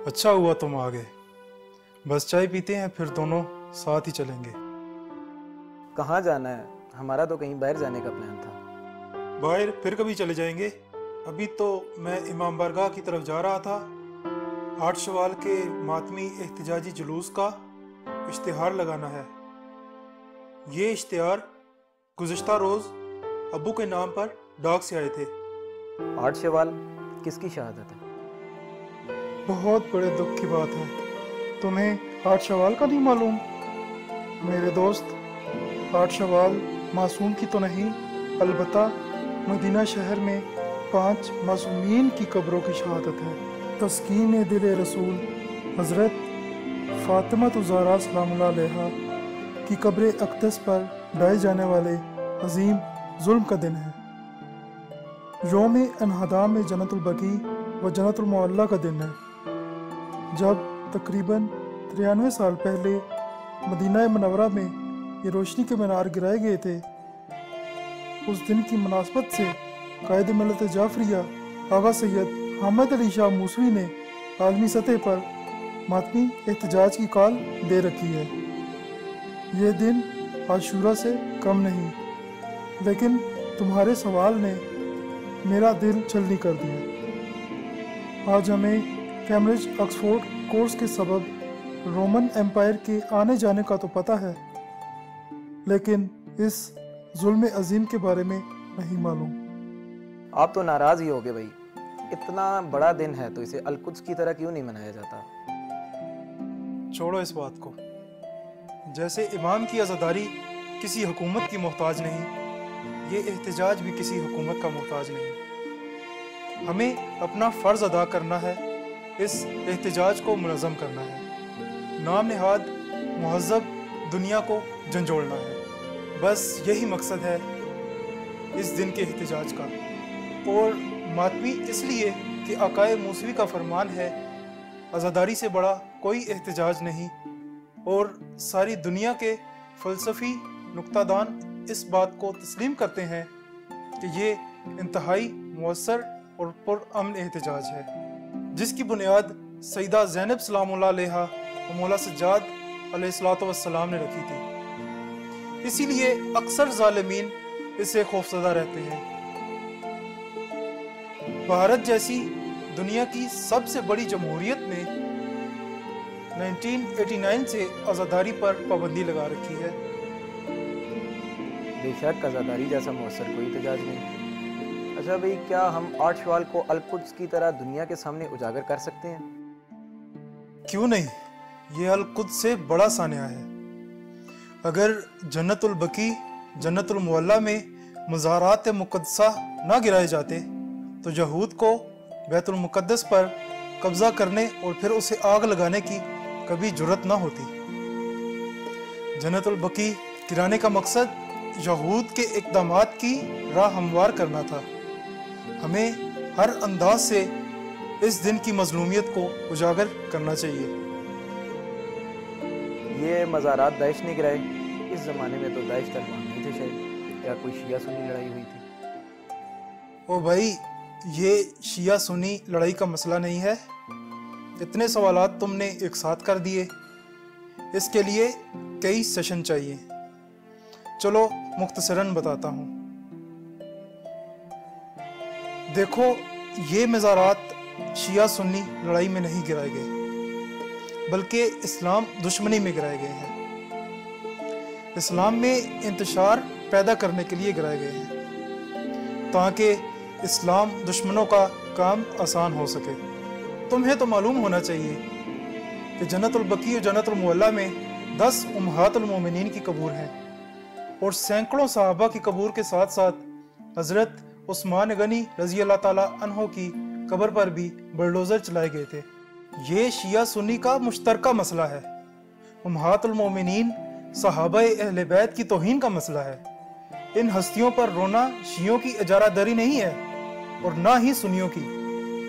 अच्छा हुआ तुम आ गए। बस चाय पीते हैं फिर दोनों साथ ही चलेंगे। कहाँ जाना है? हमारा तो कहीं बाहर जाने का प्लान था। बाहर फिर कभी चले जाएंगे। अभी तो मैं इमाम बारगाह की तरफ जा रहा था। 8 शवाल के मातमी एहतजाजी जुलूस का इश्तिहार लगाना है। ये इश्तिहार गुज़िश्ता रोज़ अब्बू के नाम पर डाक से आए थे। 8 शवाल किसकी शहादत है? बहुत बड़े दुख की बात है। तुम्हें 8 शवाल का नहीं मालूम? मेरे दोस्त, 8 शवाल मासूम की तो नहीं, अलबत्ता मदीना शहर में 5 मासूमीन की कब्रों की शहादत है। तस्कीन दिल रसूल हज़रत फ़ातिमा ज़हरा सलामुल्लाह अलैहा की कब्र अक़दस पर ढाए जाने वाले अजीम जुल्म का दिन है। यौम अनहदाम में जन्नतुल बकी व जन्नतुल मुअल्ला का दिन है, जब तकरीबन 93 साल पहले मदीना मनव्वरा में ये रोशनी के मीनार गिराए गए थे। उस दिन की मुनासबत से कायद मिलत जाफरिया आगा सैयद हामिद अली शाह मूसवी ने आलमी सतह पर मातमी एहतजाज की कॉल दे रखी है। ये दिन आशूरा से कम नहीं, लेकिन तुम्हारे सवाल ने मेरा दिल छलनी कर दिया। आज हमें कैम्ब्रिज ऑक्सफोर्ड कोर्स के सबब रोमन एम्पायर के आने जाने का तो पता है, लेकिन इस जुल्म अजीम के बारे में नहीं मालूम। आप तो नाराज ही होगे भाई। इतना बड़ा दिन है तो इसे अलकुद्स की तरह क्यों नहीं मनाया जाता? छोड़ो इस बात को। जैसे इमाम की आज़ादारी किसी हुकूमत की मोहताज नहीं, ये एहतजाज भी किसी हुकूमत का मोहताज नहीं। हमें अपना फ़र्ज़ अदा करना है, इस एहतजाज को मुनज़्ज़म करना है। नाम निहाद मुहज़्ज़ब दुनिया को झंझोड़ना है। बस यही मकसद है इस दिन के एहतजाज का। और मातमी इसलिए कि आकाए मूसवी का फरमान है, आज़ादारी से बड़ा कोई एहतजाज नहीं। और सारी दुनिया के फ़लसफ़ी नुक्तादान इस बात को तस्लीम करते हैं कि ये इंतहाई मुअस्सर और पुरअमन एहतजाज है, जिसकी बुनियाद सईदा ज़ैनब सलामुल्लाह अलैहा और मौला सज्जाद अलैहिस्सलातु वस्सलाम ने रखी थी। इसीलिए अक्सर ज़ालिमीन इससे खौफज़दा रहते हैं। भारत जैसी दुनिया की सबसे बड़ी जमहूरियत ने 1989 से आज़ादारी पर पाबंदी लगा रखी है। बेशक आज़ादारी जैसा मौसर कोई एहतजाज नहीं। अच्छा भाई, क्या हम 8 शवाल को अलकुद्स की तरह दुनिया के सामने उजागर कर सकते हैं? क्यों नहीं, ये अलकुद्स से बड़ा सानिया है। अगर जन्नतुल बकी जन्नतुल मुअल्ला में मज़ारात मुक़द्दसा ना गिराए जाते तो यहूद को बैतुल मुक़द्दस पर कब्ज़ा करने और फिर उसे आग लगाने की कभी जुर्रत ना होती। जन्नतुल बकी गिराने का मकसद यहूद के इक़दामात की राह हमवार करना था। हमें हर अंदाज से इस दिन की मज़लूमियत को उजागर करना चाहिए। ये मज़ारात दाइश ने गिराए। इस ज़माने में तो दाइश तलवार नहीं थे शायद। क्या कोई शिया सुन्नी लड़ाई हुई थी? ओ भाई, ये शिया सुन्नी लड़ाई का मसला नहीं है। इतने सवालात तुमने एक साथ कर दिए, इसके लिए कई सेशन चाहिए। चलो मुख्तसरन बताता हूँ। देखो, ये मज़ारात शिया सुन्नी लड़ाई में नहीं गिराए गए, बल्कि इस्लाम दुश्मनी में गिराए गए हैं। इस्लाम में इंतशार पैदा करने के लिए गिराए गए हैं, ताकि इस्लाम दुश्मनों का काम आसान हो सके। तुम्हें तो मालूम होना चाहिए कि जन्नतुल बकी और जन्नतुल मुअल्ला में 10 उम्महातुल मोमिनीन की कब्र हैं, और सैकड़ों सहाबा की कब्र के साथ साथ हज़रत उस्मान गनी रज़ी अल्लाह ताला अन्हो की कब्र पर भी बुलडोज़र चलाए गए थे। ये शिया सुन्नी का मुश्तरका मसला है। उम्महातुल मोमिनीन सहाबाए अहले बैत की तौहीन का मसला है। इन हस्तियों पर रोना शियों की इजारादारी नहीं है और ना ही सुन्नियों की।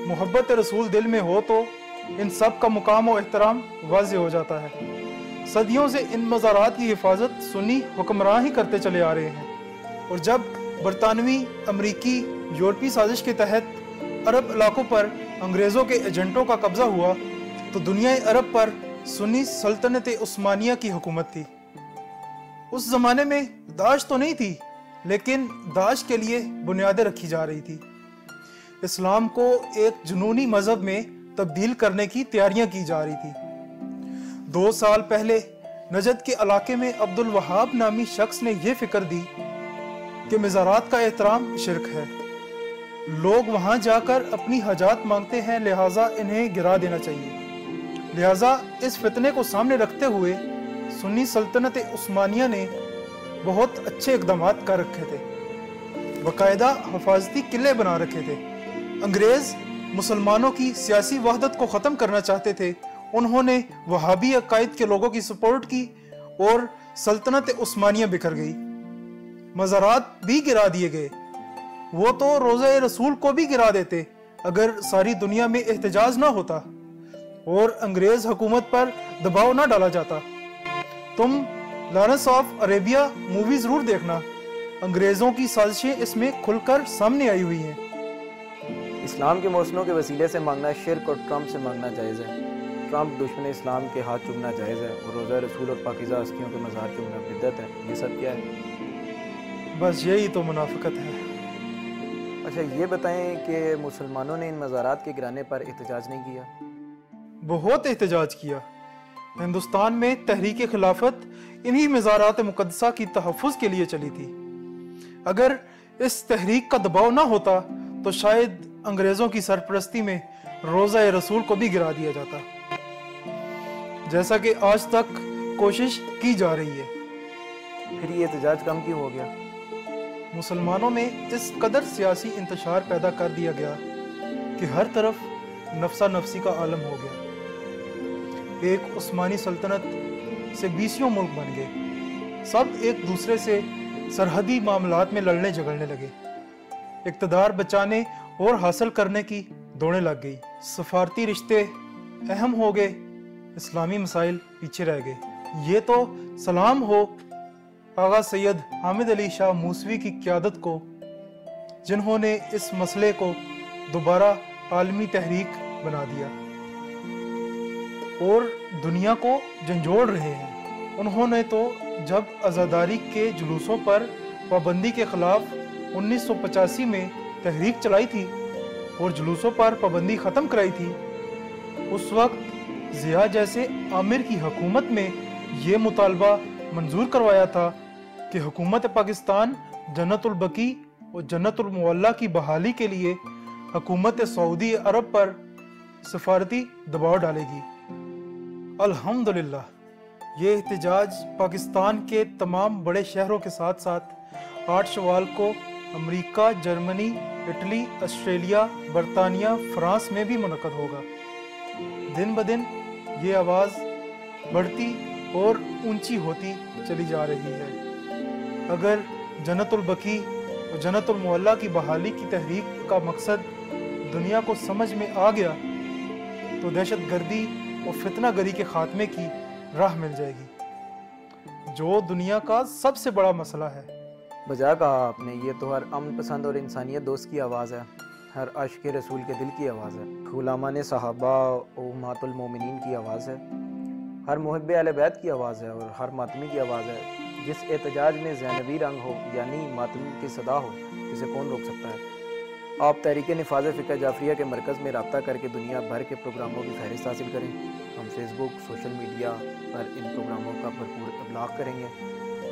मोहब्बत रसूल दिल में हो तो इन सब का मुकाम और एहतराम वाज़े हो जाता है। सदियों से इन मज़ारात की हिफाजत सुन्नी हुक्मरान ही करते चले आ रहे हैं, और जब बरतानवी, अमरीकी, यूरोपी साजिश के तहत अरब इलाकों पर अंग्रेज़ों के एजेंटों का कब्ज़ा हुआ तो दुनिया अरब पर सुन्नी सल्तनत उस्मानिया की हुकूमत थी। उस जमाने में दाश तो नहीं थी, लेकिन दाश के लिए बुनियादें रखी जा रही थी। इस्लाम को एक जुनूनी मजहब में तब्दील करने की तैयारियां की जा रही थी। 2 साल पहले नजद के इलाके में अब्दुल वहाब नामी शख्स ने यह फिक्र दी कि मज़ारात का एहतराम शिरक है। लोग वहां जाकर अपनी हजात मांगते हैं, लिहाजा इन्हें गिरा देना चाहिए। लिहाजा इस फितने को सामने रखते हुए सुन्नी सल्तनत उस्मानिया ने बहुत अच्छे इकदाम कर रखे थे। बाकायदा हिफाजती किले बना रखे थे। अंग्रेज मुसलमानों की सियासी वहदत को ख़त्म करना चाहते थे। उन्होंने वहाबी अकायद के लोगों की सपोर्ट की और सल्तनत उस्मानिया बिखर गई। मज़ारात भी गिरा दिए गए। वो तो रोज़ा रसूल को भी गिरा देते अगर सारी दुनिया में एहतजाज ना होता और अंग्रेज हुकूमत पर दबाव ना डाला जाता। तुम लॉरेंस ऑफ अरेबिया मूवी जरूर देखना, अंग्रेजों की साजिशें इसमें खुलकर सामने आई हुई हैं। इस्लाम के मौसनों के वसीले से मांगना शिर्क और ट्रम्प से मांगना जायज़ है। ट्रम्प दुश्मन इस्लाम के हाथ चूमना जायज़ है और रोज़ा रसूल और पाकीज़ा हस्तियों के मज़ार चूमना बिदअत है। ये सब क्या है? बस यही तो मुनाफिकत है। अच्छा, ये बताएं कि मुसलमानों ने इन मज़ारात के गिराने पर एहतजाज नहीं किया? बहुत एहतजाज किया। हिंदुस्तान में तहरीक खिलाफत इन्हीं मज़ारात मुक़द्दसा की तहफ़्फ़ुज़ के लिए चली थी। अगर इस तहरीक का दबाव ना होता तो शायद अंग्रेज़ों की सरपरस्ती में रोज़ा रसूल को भी गिरा दिया जाता, जैसा कि आज तक कोशिश की जा रही है। फिर ये एहतजाज कम क्यों हो गया? मुसलमानों में इस कदर सियासी इंतशार पैदा कर दिया गया कि हर तरफ नफसा नफसी का आलम हो गया। एक उस्मानी सल्तनत से 20 मुल्क बन गए। सब एक दूसरे से सरहदी मामलात में लड़ने झगड़ने लगे। इक़्तिदार बचाने और हासिल करने की दौड़ें लग गई। सफारती रिश्ते अहम हो गए, इस्लामी मसाइल पीछे रह गए। ये तो सलाम हो आगा सैयद हामिद अली शाह मूसवी की क़यादत को, जिन्होंने इस मसले को दोबारा आलमी तहरीक बना दिया और दुनिया को झंझोड़ रहे हैं। उन्होंने तो जब आज़ादारी के जुलूसों पर पाबंदी के खिलाफ 1985 में तहरीक चलाई थी और जुलूसों पर पाबंदी ख़त्म कराई थी, उस वक्त ज़िया जैसे आमिर की हुकूमत में ये मुतालबा मंजूर करवाया था कि हुकूमत पाकिस्तान जन्नतुल बकी और जन्नतुल मुअल्ला की बहाली के लिए हुकूमत सऊदी अरब पर सफारती दबाव डालेगी। अल्हम्दुलिल्लाह ये एहतजाज पाकिस्तान के तमाम बड़े शहरों के साथ साथ 8 शवाल को अमेरिका, जर्मनी, इटली, ऑस्ट्रेलिया, बरतानिया, फ्रांस में भी मुनक़द होगा। दिन ब दिन ये आवाज़ बढ़ती और ऊंची होती चली जा रही है। अगर जन्नतुल बकी और जन्नतुल मुअल्ला की बहाली की तहरीक का मकसद दुनिया को समझ में आ गया तो दहशत गर्दी और फितना गरी के खात्मे की राह मिल जाएगी, जो दुनिया का सबसे बड़ा मसला है। बजा कहा आपने, ये तो हर अमन पसंद और इंसानियत दोस्त की आवाज़ है, हर आशिक रसूल के दिल की आवाज़ है, गुलामान सहाबा और उम्महातुल मोमिनीन की आवाज़ है, हर मुहिब अहले बैत की आवाज़ है और हर मातमी की आवाज़ है। जिस एहतजाज में ज़ैनबी रंग हो यानी मातमी की सदा हो, इसे कौन रोक सकता है? आप तहरीक निफाज़ फ़िक्र जाफरिया के मरकज़ में रब्ता करके दुनिया भर के प्रोग्रामों की फहरिस्त हासिल करें। हम फेसबुक, सोशल मीडिया पर इन प्रोग्रामों का भरपूर इब्लाग करेंगे।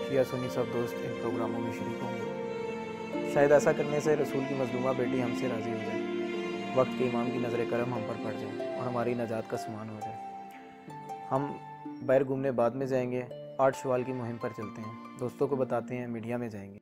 शिया सुन्नी सब दोस्त इन प्रोग्रामों में शरीक होंगे। शायद ऐसा करने से रसूल की मजलूमा बेटी हमसे राज़ी हो जाए, वक्त के इमाम की नज़र करम हम पर पड़ जाए और हमारी नजात का सामान हो जाए। हम बाहर घूमने बाद में जाएंगे, 8 शवाल की मुहिम पर चलते हैं, दोस्तों को बताते हैं, मीडिया में जाएंगे।